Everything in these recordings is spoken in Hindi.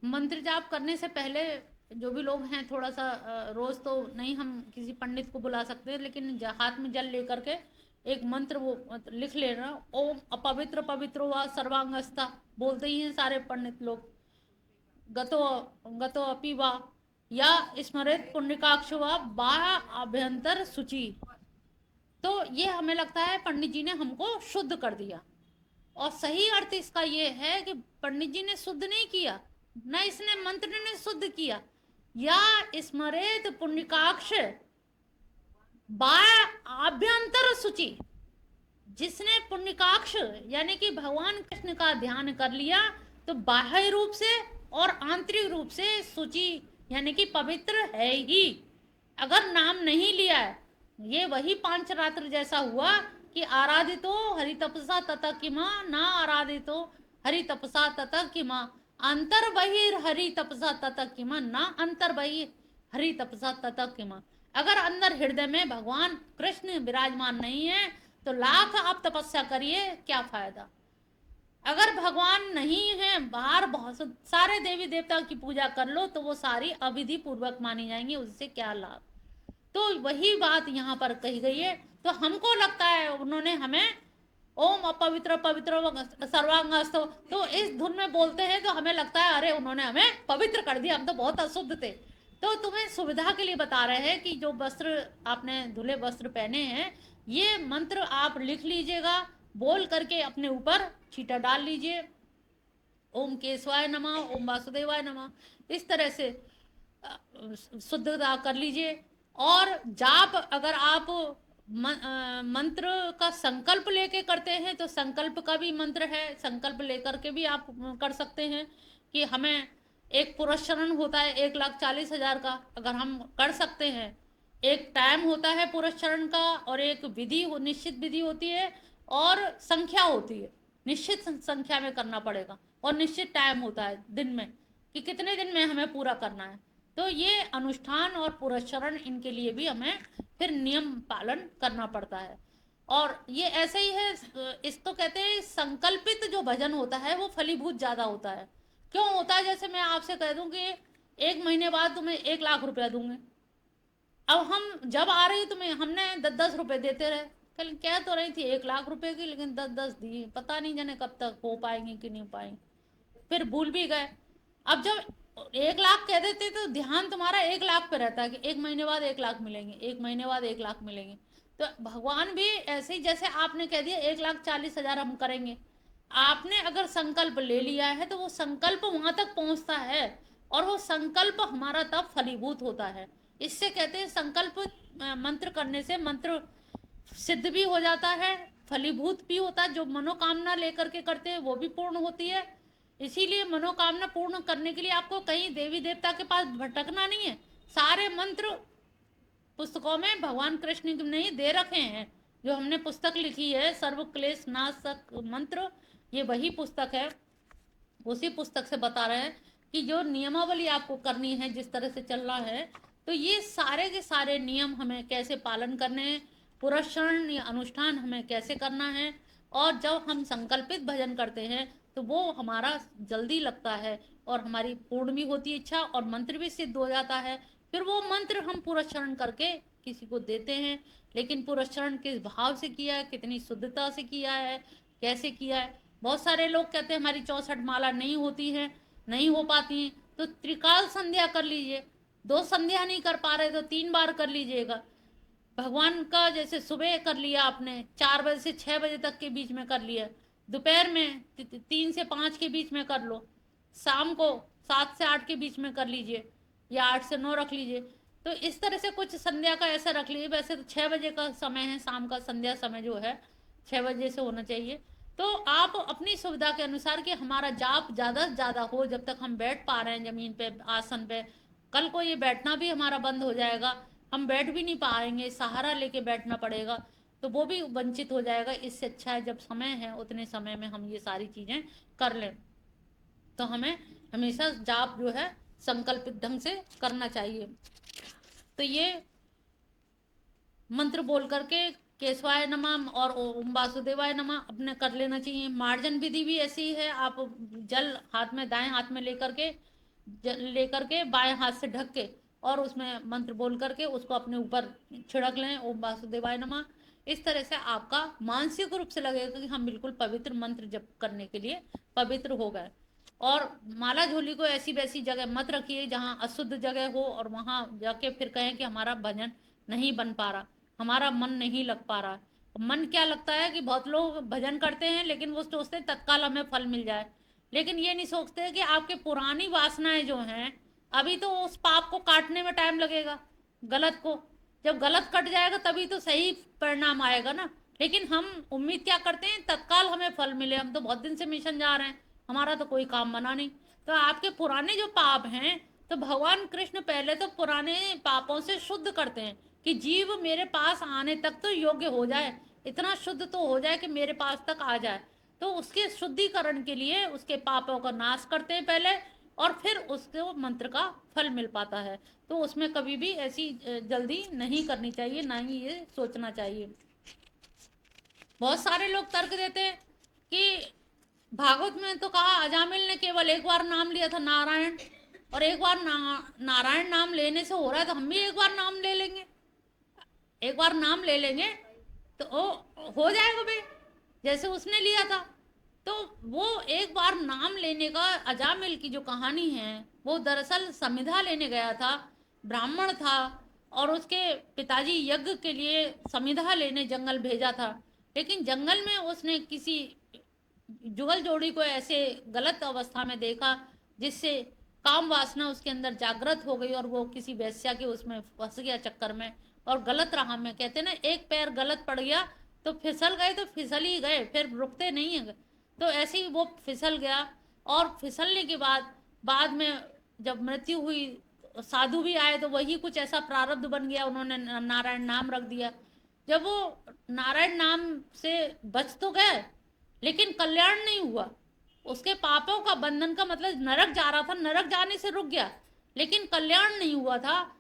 मंत्र जाप करने से पहले जो भी लोग हैं थोड़ा सा रोज तो नहीं हम किसी पंडित को बुला सकते हैं, लेकिन हाथ में जल लेकर के एक मंत्र वो लिख लेना। ओम अपवित्र पवित्र व सर्वांगस्था बोलते ही हैं सारे पंडित लोग। गतो गतो अपि वा या स्मृत पुण्यकाक्ष वा बा अभ्यंतर शुचि। तो ये हमें लगता है पंडित जी ने हमको शुद्ध कर दिया, और सही अर्थ इसका ये है कि पंडित जी ने शुद्ध नहीं किया, न इसने मंत्र ने शुद्ध किया। या स्मरेत पुण्यकाक्ष बाय आभ्यंतर शुचि, जिसने पुण्यकाक्ष यानी कि भगवान कृष्ण का ध्यान कर लिया तो बाह्य रूप से और आंतरिक रूप से शुचि यानी कि पवित्र है ही। अगर नाम नहीं लिया है, ये वही पांचरात्र जैसा हुआ कि आराधितो हरि तपसा तथा किमा ना आराधितो हरि तपसा तथा किमा अंतर बहिर हरि तपसा तथा किमा ना अंतर बहिर हरि तपसा तथा किमा। अगर अंदर हृदय में भगवान कृष्ण विराजमान नहीं है तो लाख आप तपस्या करिए, क्या फायदा। अगर भगवान नहीं है, बाहर बहुत सारे देवी देवता की पूजा कर लो तो वो सारी अविधि पूर्वक मानी जाएंगी, उससे क्या लाभ। तो वही बात यहाँ पर कही गई है। तो हमको लगता है उन्होंने हमें ओम अपवित्र पवित्र सर्वांगस्थो तो इस धुन में बोलते हैं तो हमें लगता है अरे उन्होंने हमें पवित्र कर दिया, हम तो बहुत अशुद्ध थे। तो तुम्हें सुविधा के लिए बता रहे हैं कि जो वस्त्र आपने धुले वस्त्र पहने हैं, ये मंत्र आप लिख लीजिएगा, बोल करके अपने ऊपर छींटा डाल लीजिए। ओम केशवाय नमः, ओम वासुदेवाय नमः, इस तरह से शुद्धता कर लीजिए। और जाप अगर आप मंत्र का संकल्प लेके करते हैं तो संकल्प का भी मंत्र है, संकल्प लेकर के भी आप कर सकते हैं कि हमें एक पुरस्चरण होता है 1,40,000 का, अगर हम कर सकते हैं। एक टाइम होता है पुरस्चरण का और एक विधि निश्चित विधि होती है और संख्या होती है, निश्चित संख्या में करना पड़ेगा और निश्चित टाइम होता है दिन में कि कितने दिन में हमें पूरा करना है। तो ये अनुष्ठान और पुरस्चरण इनके लिए भी हमें फिर नियम पालन करना पड़ता है। और ये ऐसे ही है, इसको कहते हैं संकल्पित जो भजन होता है वो फलीभूत ज्यादा होता है। क्यों होता है, जैसे मैं आपसे कह दूं कि 1 महीने बाद तुम्हें 1,00,000 रुपया दूंगे, अब हम जब आ रही तुम्हें हमने 10-10 रुपए देते रहे, कल कह तो रही थी 1,00,000 रुपए की, लेकिन 10-10 दिए, पता नहीं जाने कब तक हो पाएंगे कि नहीं पाएंगे, फिर भूल भी गए। अब जब 1,00,000 कह देते तो ध्यान तुम्हारा 1,00,000 पे रहता है कि 1 महीने बाद 1,00,000 मिलेंगे, 1 महीने बाद 1,00,000 मिलेंगे। तो भगवान भी ऐसे ही, जैसे आपने कह दिया 1,40,000 हम करेंगे, आपने अगर संकल्प ले लिया है तो वो संकल्प वहां तक पहुंचता है और वो संकल्प हमारा तब फलीभूत होता है। इससे कहते हैं संकल्प मंत्र करने से मंत्र सिद्ध भी हो जाता है, फलीभूत भी होता है, जो मनोकामना लेकर के करते हैं वो भी पूर्ण होती है। इसीलिए मनोकामना पूर्ण करने के लिए आपको कहीं देवी देवता के पास भटकना नहीं है, सारे मंत्र पुस्तकों में भगवान कृष्ण ने ही दे रखे हैं। जो हमने पुस्तक लिखी है सर्व क्लेश नाशक मंत्र, ये वही पुस्तक है, उसी पुस्तक से बता रहे हैं कि जो नियमावली आपको करनी है, जिस तरह से चलना है, तो ये सारे के सारे नियम हमें कैसे पालन करने हैं, पुरस्चरण या अनुष्ठान हमें कैसे करना है। और जब हम संकल्पित भजन करते हैं तो वो हमारा जल्दी लगता है और हमारी पूर्ण भी होती है इच्छा और मंत्र भी सिद्ध हो जाता है। फिर वो मंत्र हम पुरस्चरण करके किसी को देते हैं, लेकिन पुरस्चरण किस भाव से किया है, कितनी शुद्धता से किया है, कैसे किया है। बहुत सारे लोग कहते हैं हमारी 64 माला नहीं होती है, नहीं हो पाती है, तो त्रिकाल संध्या कर लीजिए। 2 संध्या नहीं कर पा रहे तो 3 बार कर लीजिएगा। भगवान का जैसे सुबह कर लिया आपने 4 बजे से 6 बजे तक के बीच में कर लिया, दोपहर में 3 से 5 के बीच में कर लो, शाम को 7 से 8 के बीच में कर लीजिए या 8 से 9 रख लीजिए। तो इस तरह से कुछ संध्या का ऐसा रख लीजिए। वैसे तो 6 बजे का समय है, शाम का संध्या समय जो है 6 बजे से होना चाहिए। तो आप अपनी सुविधा के अनुसार कि हमारा जाप ज़्यादा से ज़्यादा हो, जब तक हम बैठ पा रहे हैं ज़मीन पे आसन पे। कल को ये बैठना भी हमारा बंद हो जाएगा, हम बैठ भी नहीं पाएंगे, सहारा लेके बैठना पड़ेगा। तो वो भी वंचित हो जाएगा। इससे अच्छा है जब समय है उतने समय में हम ये सारी चीजें कर लें। तो हमें हमेशा जाप जो है संकल्पित ढंग से करना चाहिए। तो ये मंत्र बोल करके केशवाय नमः और ओम वासुदेवाय नमः अपने कर लेना चाहिए। मार्जन विधि भी ऐसी है, आप जल हाथ में, दाएं हाथ में लेकर के बाएं हाथ से ढक के और उसमें मंत्र बोल करके उसको अपने ऊपर छिड़क लें, ओम वासुदेवाय नमः। इस तरह से आपका मानसिक रूप से लगेगा कि हम बिल्कुल पवित्र मंत्र जप करने के लिए पवित्र हो गए। और माला झोली को ऐसी वैसी जगह मत रखिए जहाँ अशुद्ध जगह हो और वहां जाके फिर कहें कि हमारा भजन नहीं बन पा रहा, हमारा मन नहीं लग पा रहा। मन क्या लगता है कि बहुत लोग भजन करते हैं लेकिन वो सोचते हैं तत्काल हमें फल मिल जाए, लेकिन ये नहीं सोचते कि आपके पुरानी वासनाएं जो हैं अभी तो उस पाप को काटने में टाइम लगेगा, गलत को जब गलत कट जाएगा तभी तो सही परिणाम आएगा ना। लेकिन हम उम्मीद क्या करते हैं तत्काल हमें फल मिले, हम तो बहुत दिन से मिशन जा रहे हैं, हमारा तो कोई काम बना नहीं। तो आपके पुराने जो पाप हैं तो भगवान कृष्ण पहले तो पुराने पापों से शुद्ध करते हैं कि जीव मेरे पास आने तक तो योग्य हो जाए, इतना शुद्ध तो हो जाए कि मेरे पास तक आ जाए। तो उसके शुद्धिकरण के लिए उसके पापों का नाश करते हैं पहले, और फिर उसको मंत्र का फल मिल पाता है। तो उसमें कभी भी ऐसी जल्दी नहीं करनी चाहिए, ना ही ये सोचना चाहिए। बहुत सारे लोग तर्क देते हैं कि भागवत में तो कहा अजामिल ने केवल एक बार नाम लिया था नारायण, और एक बार नारायण नाम लेने से हो रहा है तो हम भी एक बार नाम ले लेंगे, एक बार नाम ले लेंगे तो हो जाएगा भाई जैसे उसने लिया था। तो वो एक बार नाम लेने का अजामिल की जो कहानी है वो दरअसल समिधा लेने गया था, ब्राह्मण था और उसके पिताजी यज्ञ के लिए समिधा लेने जंगल भेजा था। लेकिन जंगल में उसने किसी जुगल जोड़ी को ऐसे गलत अवस्था में देखा जिससे काम वासना उसके अंदर जागृत हो गई और वो किसी वैश्या के उसमें फंस गया चक्कर में और गलत राह में। कहते ना एक पैर गलत पड़ गया तो फिसल गए तो फिसल ही गए, फिर रुकते नहीं है। तो ऐसे ही वो फिसल गया और फिसलने के बाद में जब मृत्यु हुई साधु भी आए तो वही कुछ ऐसा प्रारब्ध बन गया, उन्होंने नारायण नाम रख दिया। जब वो नारायण नाम से बच तो गए लेकिन कल्याण नहीं हुआ, उसके पापों का बंधन का मतलब नरक जा रहा था, नरक जाने से रुक गया लेकिन कल्याण नहीं हुआ था।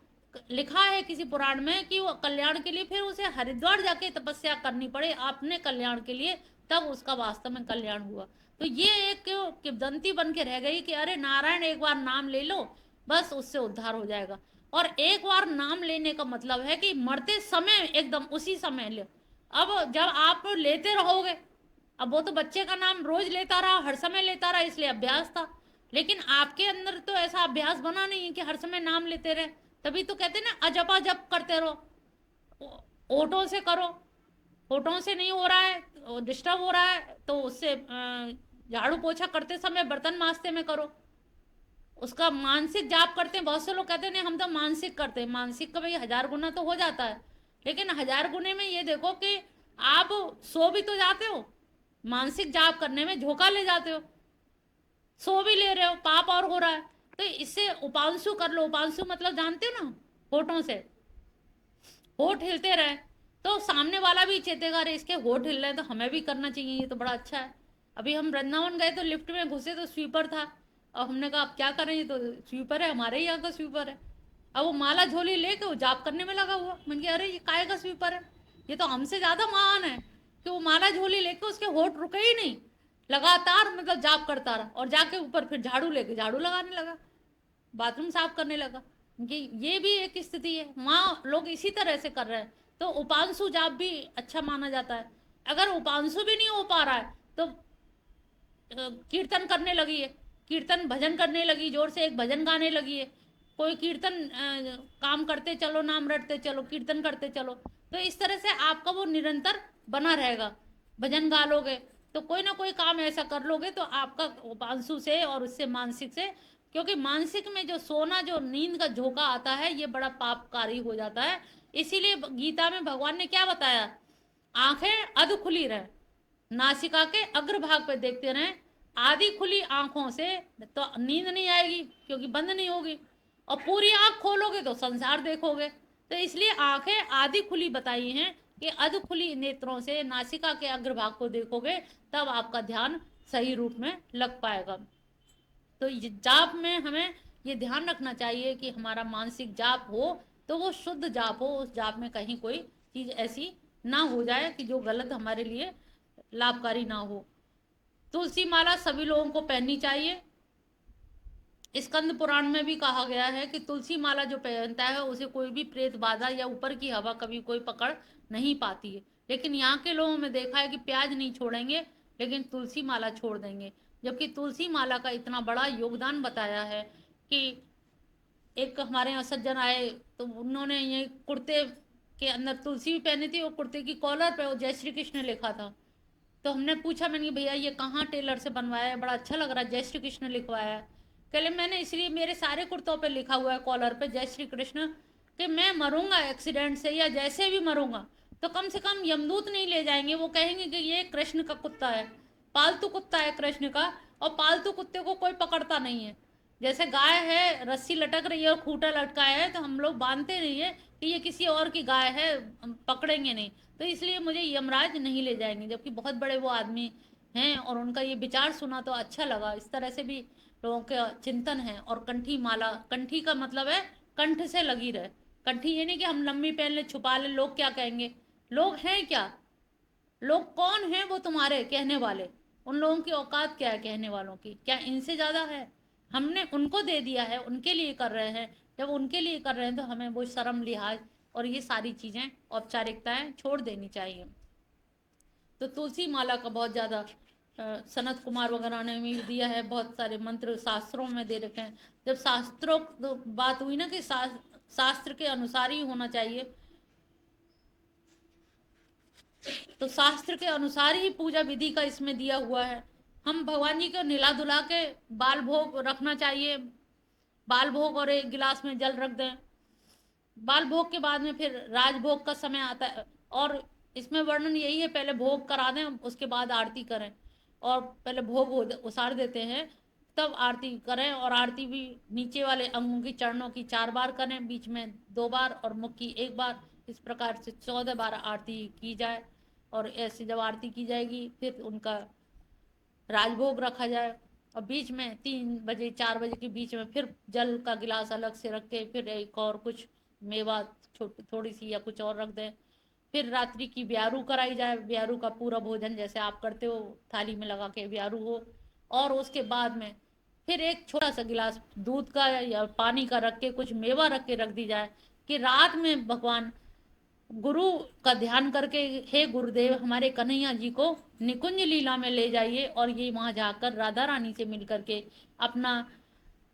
लिखा है किसी पुराण में कि वो कल्याण के लिए फिर उसे हरिद्वार जाके तपस्या करनी पड़े अपने कल्याण के लिए, तब उसका वास्तव में कल्याण हुआ। तो ये एक किंवदंती बन के रह गई कि अरे नारायण एक बार नाम ले लो बस उससे उद्धार हो जाएगा। और एक बार नाम लेने का मतलब है कि मरते समय एकदम उसी समय ले। अब जब आप लेते रहोगे, अब वो तो बच्चे का नाम रोज लेता रहा, हर समय लेता रहा, इसलिए अभ्यास था। लेकिन आपके अंदर तो ऐसा अभ्यास बना नहीं है कि हर समय नाम लेते रहे, तभी तो कहते ना अजपा जप करते रहो, ओठों से करो, होठों से नहीं हो रहा है, डिस्टर्ब हो रहा है तो उससे झाड़ू पोछा करते समय बर्तन मांजते में करो। उसका मानसिक जाप करते हैं, बहुत से लोग कहते हैं हम तो मानसिक करते हैं, मानसिक का भाई 1000 गुना तो हो जाता है, लेकिन 1000 गुने में ये देखो कि आप सो भी तो जाते हो, मानसिक जाप करने में झोंका ले जाते हो, सो भी ले रहे हो, पाप और हो रहा है। तो इससे उपांशु कर लो, उपांशु मतलब जानते हो ना, होठों से होठ हिलते रहे तो सामने वाला भी चेतेगा अरे इसके होठ हिल रहे हैं तो हमें भी करना चाहिए, ये तो बड़ा अच्छा है। अभी हम वृंदावन गए तो लिफ्ट में घुसे तो स्वीपर था, अब हमने कहा अब क्या करें, ये तो स्वीपर है, हमारे यहाँ का स्वीपर है। अब वो माला झोली लेके वो जाप करने में लगा हुआ, मैंने कहा अरे ये काय का स्वीपर है, ये तो हमसे ज्यादा महान है कि वो माला झोली लेके उसके होठ रुके ही नहीं, लगातार मतलब जाप करता रहा और जाके ऊपर फिर झाड़ू लेके झाड़ू लगाने लगा, बाथरूम साफ करने लगा। ये भी एक स्थिति है, वहाँ लोग इसी तरह से कर रहे हैं। तो उपांशु जाप भी अच्छा माना जाता है। अगर उपांशु भी नहीं हो पा रहा है तो कीर्तन करने लगी है, कीर्तन भजन करने लगी, जोर से एक भजन गाने लगी है, कोई कीर्तन काम करते चलो, नाम रटते चलो, कीर्तन करते चलो। तो इस तरह से आपका वो निरंतर बना रहेगा। भजन गा लोगे तो कोई ना कोई काम ऐसा कर लोगे तो आपका उपांशु से और उससे मानसिक से, क्योंकि मानसिक में जो सोना, जो नींद का झोंका आता है ये बड़ा पापकारी हो जाता है। इसीलिए गीता में भगवान ने क्या बताया, आंखें अध खुली रहे, नासिका के अग्रभाग पे देखते रहें। आधी खुली आंखों से तो नींद नहीं आएगी क्योंकि बंद नहीं होगी, और पूरी आंख खोलोगे तो संसार देखोगे। तो इसलिए आंखें आधी खुली बताई हैं, कि अध खुली नेत्रों से नासिका के अग्रभाग को देखोगे, तब आपका ध्यान सही रूप में लग पाएगा। तो जाप में हमें ये ध्यान रखना चाहिए कि हमारा मानसिक जाप हो तो वो शुद्ध जाप हो, उस जाप में कहीं कोई चीज ऐसी ना हो जाए कि जो गलत हमारे लिए लाभकारी ना हो। तुलसी माला सभी लोगों को पहननी चाहिए। स्कंद पुराण में भी कहा गया है कि तुलसी माला जो पहनता है उसे कोई भी प्रेत बाधा या ऊपर की हवा कभी कोई पकड़ नहीं पाती है। लेकिन यहाँ के लोगों में देखा है कि प्याज नहीं छोड़ेंगे लेकिन तुलसी माला छोड़ देंगे, जबकि तुलसी माला का इतना बड़ा योगदान बताया है कि एक हमारे यहाँ सज्जन आए तो उन्होंने ये कुर्ते के अंदर तुलसी भी पहनी थी और कुर्ते की कॉलर पे वो जय श्री कृष्ण लिखा था। तो हमने पूछा, मैंने भैया ये कहाँ टेलर से बनवाया है, बड़ा अच्छा लग रहा है, जय श्री कृष्ण लिखवाया है। कहले मैंने इसलिए मेरे सारे कुर्तों पे लिखा हुआ है कॉलर पे जय श्री कृष्ण, कि मैं मरूंगा एक्सीडेंट से या जैसे भी मरूंगा तो कम से कम यमदूत नहीं ले जाएंगे, वो कहेंगे कि ये कृष्ण का कुत्ता है, पालतू कुत्ता है कृष्ण का, और पालतू कुत्ते को कोई पकड़ता नहीं है। जैसे गाय है, रस्सी लटक रही है और खूंटा लटकाया है तो हम लोग बांधते नहीं है कि ये किसी और की गाय है, पकड़ेंगे नहीं, तो इसलिए मुझे यमराज नहीं ले जाएंगे। जबकि बहुत बड़े वो आदमी हैं और उनका ये विचार सुना तो अच्छा लगा। इस तरह से भी लोगों का चिंतन है। और कंठी माला, कंठी का मतलब है कंठ से लगी रहे। कंठी ये नहीं कि हम लंबी पहन ले छुपा ले, लोग क्या कहेंगे, लोग हैं क्या, लोग कौन है वो तुम्हारे कहने वाले, उन लोगों की औकात क्या है कहने वालों की, क्या इनसे ज्यादा है? हमने उनको दे दिया है, उनके लिए कर रहे हैं, जब उनके लिए कर रहे हैं तो हमें वो शर्म लिहाज और ये सारी चीजें औपचारिकताएं छोड़ देनी चाहिए। तो तुलसी माला का बहुत ज्यादा सनत कुमार वगैरह ने भी दिया है, बहुत सारे मंत्र शास्त्रों में दे रखे हैं। जब शास्त्रों तो बात हुई ना कि शास्त्र के अनुसार ही होना चाहिए, तो शास्त्र के अनुसार ही पूजा विधि का इसमें दिया हुआ है। हम भगवान जी को निला धुला के बाल भोग रखना चाहिए, बाल भोग और एक गिलास में जल रख दें। बाल भोग के बाद में फिर राजभोग का समय आता है, और इसमें वर्णन यही है पहले भोग करा दें उसके बाद आरती करें, और पहले भोग उसार देते हैं तब आरती करें। और आरती भी नीचे वाले अंगों की चरणों की 4 बार करें, बीच में 2 बार और मुख की 1 बार, इस प्रकार से 14 बार आरती की जाए। और ऐसे जब आरती की जाएगी फिर उनका राजभोग रखा जाए, और बीच में 3 बजे 4 बजे के बीच में फिर जल का गिलास अलग से रख के फिर एक और कुछ मेवा थोड़ी सी या कुछ और रख दें। फिर रात्रि की ब्यारू कराई जाए, ब्यारू का पूरा भोजन जैसे आप करते हो थाली में लगा के ब्यारू हो, और उसके बाद में फिर एक छोटा सा गिलास दूध का या पानी का रख के कुछ मेवा रख के रख दी जाए कि रात में भगवान गुरु का ध्यान करके हे गुरुदेव हमारे कन्हैया जी को निकुंज लीला में ले जाइए, और ये वहां जाकर राधा रानी से मिल करके अपना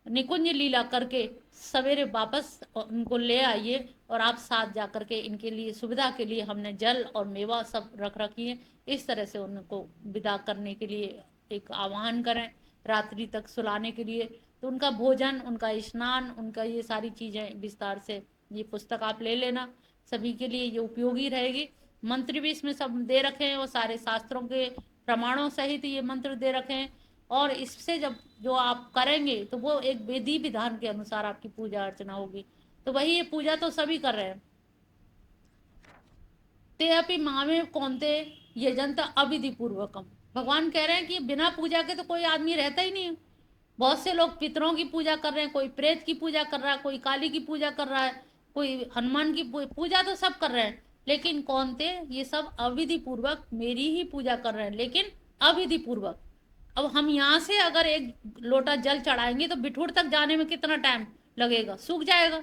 निकुंज लीला करके सवेरे वापस उनको ले आइए। और आप साथ जा करके इनके लिए सुविधा के लिए हमने जल और मेवा सब रख रखी है, इस तरह से उनको विदा करने के लिए एक आह्वान करें रात्रि तक सुलाने के लिए। तो उनका भोजन, उनका स्नान, उनका ये सारी चीजें विस्तार से ये पुस्तक आप ले लेना, सभी के लिए ये उपयोगी रहेगी। मंत्र भी इसमें सब दे रखे हैं, वो सारे शास्त्रों के प्रमाणों सहित ये मंत्र दे रखे हैं। और इससे जब जो आप करेंगे तो वो एक विधि विधान के अनुसार आपकी पूजा अर्चना होगी। तो वही ये पूजा तो सभी कर रहे हैं। ते अपि मामे कौनते यजंत अविधि पूर्वकम, भगवान कह रहे हैं कि बिना पूजा के तो कोई आदमी रहता ही नहीं है। बहुत से लोग पितरों की पूजा कर रहे हैं, कोई प्रेत की पूजा कर रहा है, कोई काली की पूजा कर रहा है, कोई हनुमान की पूजा तो सब कर रहे हैं, लेकिन कौन थे ये सब अविधि पूर्वक मेरी ही पूजा कर रहे हैं, लेकिन अविधि पूर्वक। अब हम यहाँ से अगर एक लोटा जल चढ़ाएंगे तो बिठूर तक जाने में कितना टाइम लगेगा, सूख जाएगा,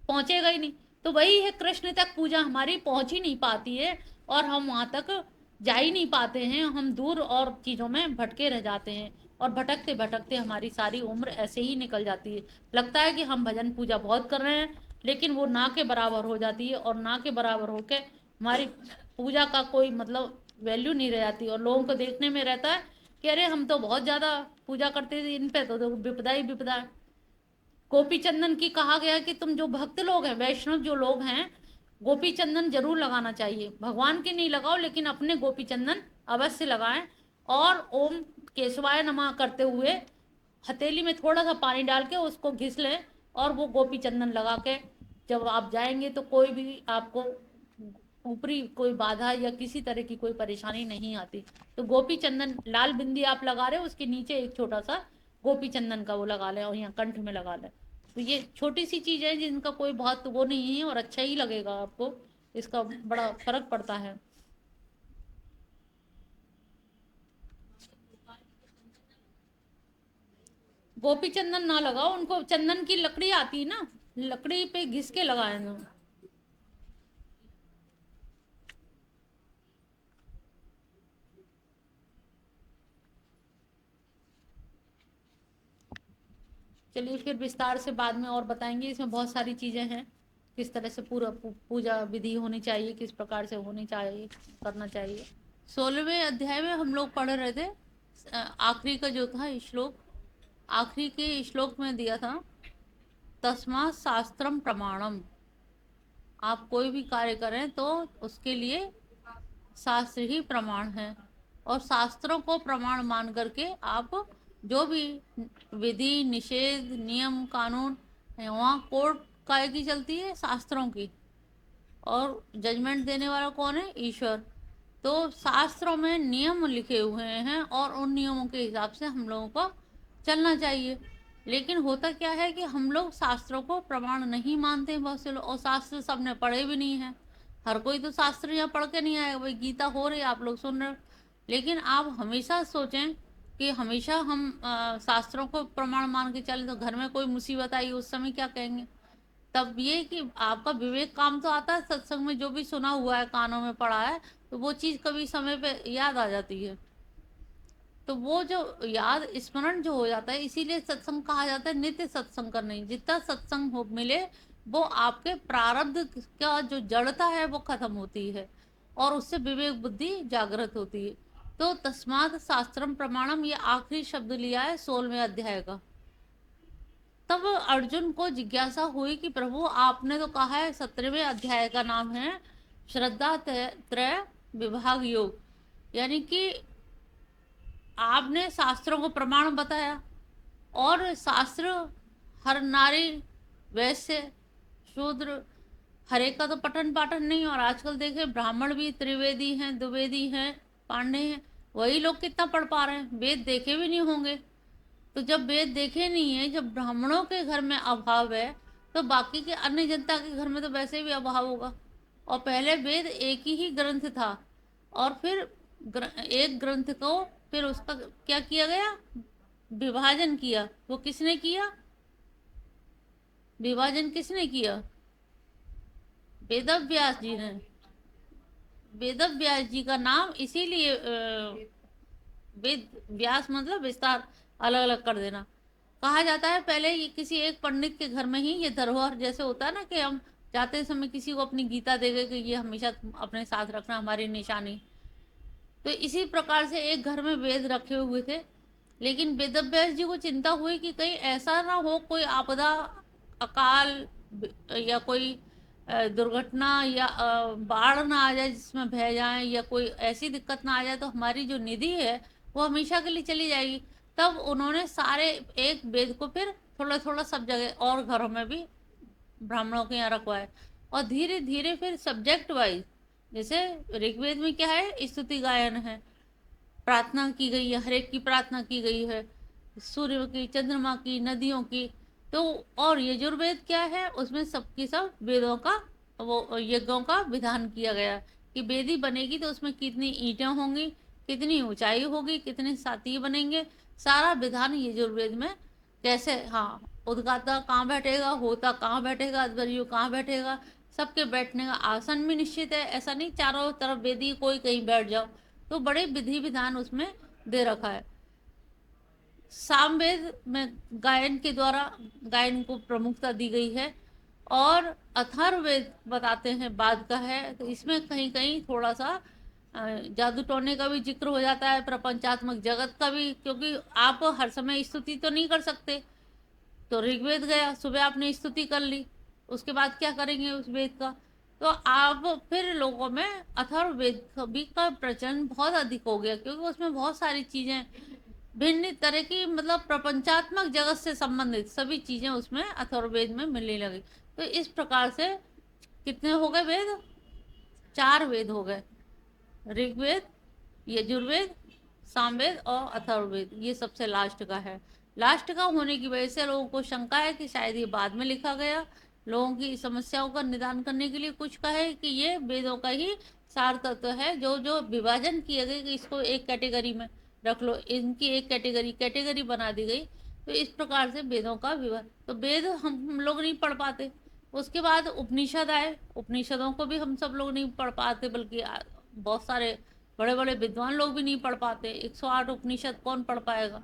पहुंचेगा ही नहीं। तो वही है, कृष्ण तक पूजा हमारी पहुंच ही नहीं पाती है और हम वहां तक जा ही नहीं पाते हैं, हम दूर और चीजों में भटके रह जाते हैं, और भटकते भटकते हमारी सारी उम्र ऐसे ही निकल जाती है। लगता है कि हम भजन पूजा बहुत कर रहे हैं, लेकिन वो ना के बराबर हो जाती है, और ना के बराबर होके हमारी पूजा का कोई मतलब वैल्यू नहीं रह जाती। और लोगों को देखने में रहता है कि अरे हम तो बहुत ज्यादा पूजा करते थे, इन पे तो विपदा ही विपदा है। गोपी चंदन की कहा गया कि तुम जो भक्त लोग हैं, वैष्णव जो लोग हैं, गोपी चंदन जरूर लगाना चाहिए। भगवान के नहीं लगाओ लेकिन अपने गोपी चंदन अवश्य लगाएं, और ओम केशवाय नमः करते हुए हथेली में थोड़ा सा पानी डाल के उसको घिस लें, और वो गोपी चंदन लगा के जब आप जाएंगे तो कोई भी आपको ऊपरी कोई बाधा या किसी तरह की कोई परेशानी नहीं आती। तो गोपी चंदन, लाल बिंदी आप लगा रहे हो, उसके नीचे एक छोटा सा गोपी चंदन का वो लगा लें और यहाँ कंठ में लगा लें। तो ये छोटी सी चीज है जिनका कोई बहुत वो नहीं है और अच्छा ही लगेगा आपको, इसका बड़ा फर्क पड़ता है। गोपी चंदन ना लगाओ, उनको चंदन की लकड़ी आती है ना, लकड़ी पे घिस के लगाए ना। चलिए फिर विस्तार से बाद में और बताएंगे, इसमें बहुत सारी चीजें हैं, किस तरह से पूरा पूजा विधि होनी चाहिए, किस प्रकार से होनी चाहिए, करना चाहिए। 16वें अध्याय में हम लोग पढ़ रहे थे, आखिरी का जो था श्लोक, आखिरी के श्लोक में दिया था तस्मात् शास्त्रम प्रमाणम। आप कोई भी कार्य करें तो उसके लिए शास्त्र ही प्रमाण है, और शास्त्रों को प्रमाण मान करके आप जो भी विधि निषेध नियम कानून है, वहाँ कोर्ट काय की चलती है, शास्त्रों की, और जजमेंट देने वाला कौन है, ईश्वर। तो शास्त्रों में नियम लिखे हुए हैं और उन नियमों के हिसाब से हम लोगों को चलना चाहिए। लेकिन होता क्या है कि हम लोग शास्त्रों को प्रमाण नहीं मानते हैं बहुत से लोग, और शास्त्र सबने पढ़े भी नहीं है। हर कोई तो शास्त्र यहाँ पढ़ के नहीं आएगा, भाई गीता हो रही है आप लोग सुन रहे हो, लेकिन आप हमेशा सोचें कि हमेशा हम शास्त्रों को प्रमाण मान के चलें तो घर में कोई मुसीबत आई उस समय क्या कहेंगे। तब ये कि आपका विवेक काम तो आता है, सत्संग में जो भी सुना हुआ है कानों में पड़ा है तो वो चीज कभी समय पे याद आ जाती है। तो वो जो याद स्मरण जो हो जाता है, इसीलिए सत्संग कहा जाता है नित्य सत्संग करना। जितना सत्संग हो मिले वो आपके प्रारब्ध का जो जड़ता है वो खत्म होती है और उससे विवेक बुद्धि जागृत होती है। तो तस्मात् शास्त्रम प्रमाणम, ये आखिरी शब्द लिया है 16वें अध्याय का। तब अर्जुन को जिज्ञासा हुई कि प्रभु आपने तो कहा है, 17वें अध्याय का नाम है श्रद्धा त्रय विभाग योग, यानी कि आपने शास्त्रों को प्रमाण बताया, और शास्त्र हर नारी वैश्य शूद्र हर एक का तो पठन पाठन नहीं। और आजकल देखे ब्राह्मण भी त्रिवेदी हैं, द्विवेदी हैं, पांडे हैं, वही लोग कितना पढ़ पा रहे हैं, वेद देखे भी नहीं होंगे। तो जब वेद देखे नहीं है, जब ब्राह्मणों के घर में अभाव है, तो बाकी के अन्य जनता के घर में तो वैसे भी अभाव होगा। और पहले वेद एक ही ग्रंथ था, और फिर एक ग्रंथ को फिर उसका क्या किया गया, विभाजन किया। वो किसने किया, विभाजन किसने किया, वेद व्यास जी ने। वेद व्यास जी का नाम इसीलिए वेद व्यास मतलब विस्तार, अलग अलग कर देना कहा जाता है। पहले ये किसी एक पंडित के घर में ही ये धरोहर जैसे होता है ना, कि हम जाते समय किसी को अपनी गीता देंगे कि ये हमेशा अपने साथ रखना, हमारी निशानी। तो इसी प्रकार से एक घर में वेद रखे हुए थे। लेकिन वेद व्यास जी को चिंता हुई कि कहीं ऐसा ना हो, कोई आपदा अकाल या कोई दुर्घटना या बाढ़ ना आ जाए जिसमें बह जाए, या कोई ऐसी दिक्कत ना आ जाए तो हमारी जो निधि है वो हमेशा के लिए चली जाएगी। तब उन्होंने सारे एक वेद को फिर थोड़ा थोड़ा सब जगह और घरों में भी ब्राह्मणों के यहाँ रखवाए, और धीरे धीरे फिर सब्जेक्ट वाइज, जैसे ऋग्वेद में क्या है, स्तुति गायन है, प्रार्थना की गई है, हर एक की प्रार्थना की गई है, सूर्य की, चंद्रमा की, नदियों की। तो और यजुर्वेद क्या है, उसमें सबकी सब वेदों का वो यज्ञों का विधान किया गया कि वेदी बनेगी तो उसमें कितनी ईंटें होंगी, कितनी ऊंचाई होगी, कितने साथी बनेंगे, सारा विधान यजुर्वेद में। कैसे, हाँ, उद्गाता कहाँ बैठेगा, होता कहाँ बैठेगा, अध्वर्यु कहाँ बैठेगा, सबके बैठने का आसन भी निश्चित है। ऐसा नहीं चारों तरफ वेदी कोई कहीं बैठ जाओ। तो बड़े विधि विधान उसमें दे रखा है। सामवेद में गायन के द्वारा गायन को प्रमुखता दी गई है, और अथर्ववेद बताते हैं बाद का है। तो इसमें कहीं कहीं थोड़ा सा जादू टोने का भी जिक्र हो जाता है, प्रपंचात्मक जगत का भी, क्योंकि आप हर समय स्तुति तो नहीं कर सकते। तो ऋग्वेद गया, सुबह आपने स्तुति कर ली, उसके बाद क्या करेंगे उस वेद का। तो आप फिर लोगों में अथर्ववेद भी का प्रचलन बहुत अधिक हो गया, क्योंकि उसमें बहुत सारी चीजें भिन्न तरह की, मतलब प्रपंचात्मक जगत से संबंधित सभी चीजें उसमें अथर्ववेद में मिलने लगी। तो इस प्रकार से कितने हो गए वेद, 4 वेद हो गए, ऋग्वेद, यजुर्वेद, सामवेद और अथर्ववेद। ये सबसे लास्ट का है। लास्ट का होने की वजह से लोगों को शंका है कि शायद ये बाद में लिखा गया, लोगों की समस्याओं का निदान करने के लिए। कुछ का है कि ये वेदों का ही सार तत्व है, जो जो विभाजन किए गए कि इसको एक कैटेगरी में रख लो, इनकी एक कैटेगरी बना दी गई। तो इस प्रकार से वेदों का विभाजन, तो वेद हम लोग नहीं पढ़ पाते। उसके बाद उपनिषद आए, उपनिषदों को भी हम सब लोग नहीं पढ़ पाते, बल्कि बहुत सारे बड़े बड़े विद्वान लोग भी नहीं पढ़ पाते। 108 उपनिषद कौन पढ़ पाएगा।